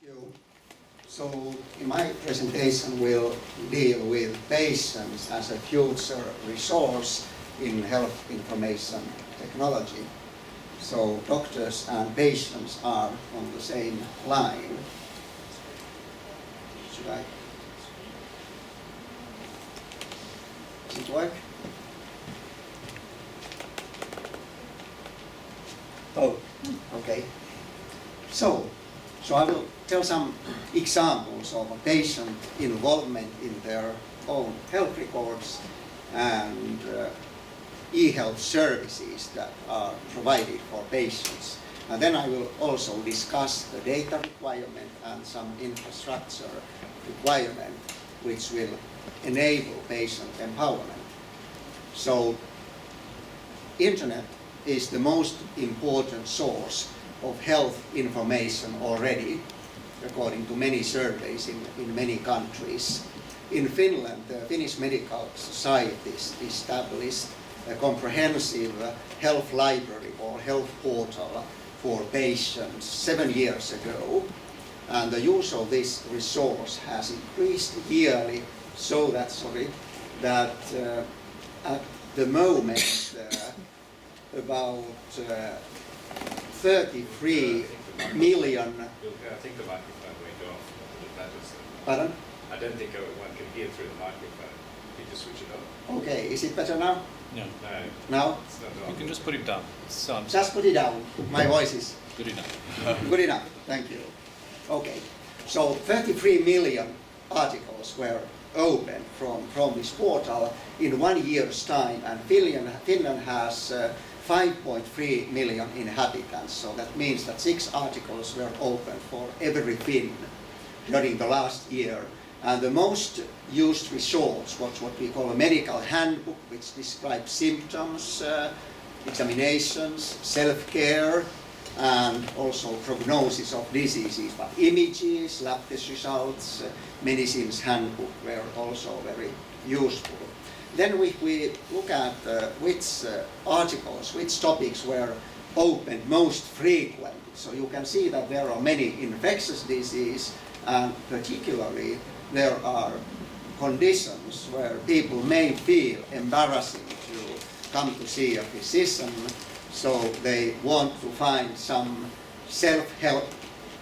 you. So in my presentation we'll deal with patients as a future resource in health information technology. So doctors and patients are on the same line. Should I? Does it work? Oh, okay. So I will tell some examples of a patient involvement in their own health records and e-health services that are provided for patients. And then I will also discuss the data requirement and some infrastructure requirement which will enable patient empowerment. So, Internet is the most important source of health information already, according to many surveys in many countries. In Finland, the Finnish Medical Society established a comprehensive health library or health portal for patients 7 years ago. And the use of this resource has increased yearly so that, at the moment about 33 million. I think the microphone went off. Pardon? I don't think one can hear through the microphone. You just switch it off. Okay, is it better now? No. Now? It's not on. You can just put it down. Just put it down. My voice is Good enough. good enough. Thank you. Okay. So 33 million articles were opened from this portal in 1 year's time, and Finland has 5.3 million inhabitants, so that means that 6 articles were opened for every Finn during the last year. And the most used resource was what we call a medical handbook, which describes symptoms, examinations, self-care, and also prognosis of diseases, but images, lab test results, medicines handbook were also very useful. Then we look at which articles, which topics were opened most frequently. So you can see that there are many infectious diseases, and particularly there are conditions where people may feel embarrassing to come to see a physician, so they want to find some self-help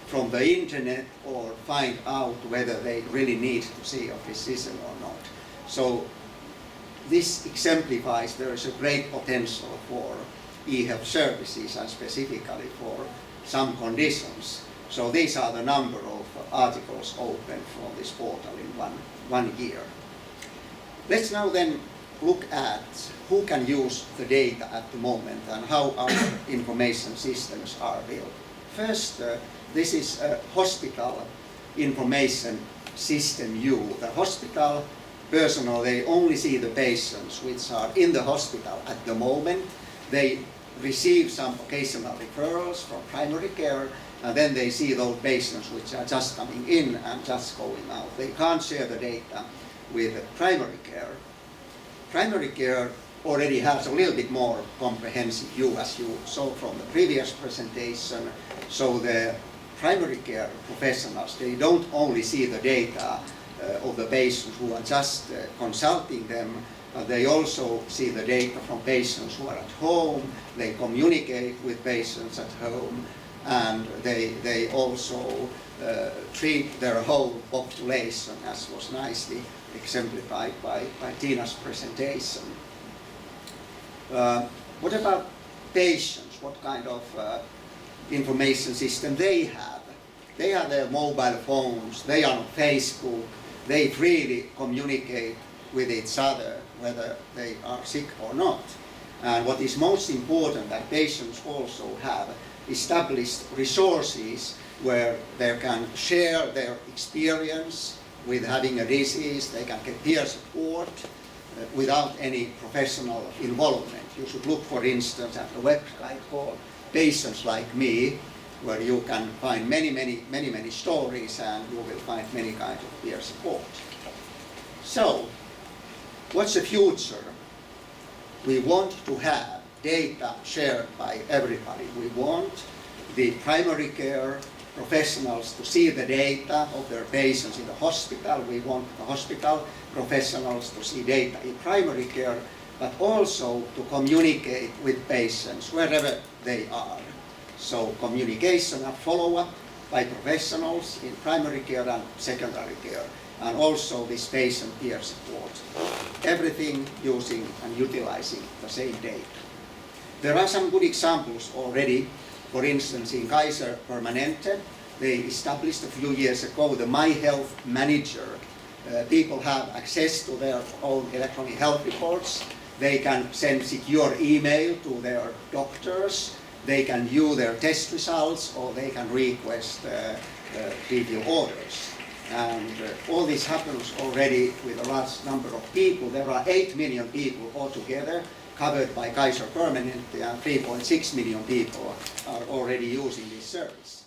from the internet or find out whether they really need to see a physician or not. So this exemplifies there is a great potential for e-health services and specifically for some conditions. So these are the number of articles opened from this portal in one year. Let's now then look at who can use the data at the moment and how our information systems are built. First, this is a hospital information system view. The hospital personnel, they only see the patients which are in the hospital at the moment. They receive some occasional referrals from primary care, and then they see those patients which are just coming in and just going out. They can't share the data with primary care. Primary care already has a little bit more comprehensive view, as you saw from the previous presentation. So the primary care professionals, they don't only see the data of the patients who are just consulting them, but they also see the data from patients who are at home. They communicate with patients at home, and they also treat their whole population, as was nicely exemplified by Tina's presentation. What about patients? What kind of information system they have? They have their mobile phones, they are on Facebook, they freely communicate with each other whether they are sick or not. And what is most important, that patients also have established resources where they can share their experience with having a disease, they can get peer support without any professional involvement. You should look, for instance, at a website called Patients Like Me, where you can find many stories, and you will find many kinds of peer support. So, what's the future? We want to have data shared by everybody. We want the primary care professionals to see the data of their patients in the hospital. We want the hospital professionals to see data in primary care, but also to communicate with patients wherever they are. So communication and follow-up by professionals in primary care and secondary care, and also this patient peer support. Everything using and utilizing the same data. There are some good examples already. For instance, in Kaiser Permanente, they established a few years ago the My Health Manager. People have access to their own electronic health reports. They can send secure email to their doctors. They can view their test results, or they can request review orders. And all this happens already with a large number of people. There are 8 million people altogether covered by Kaiser Permanente, and 3.6 million people are already using this service.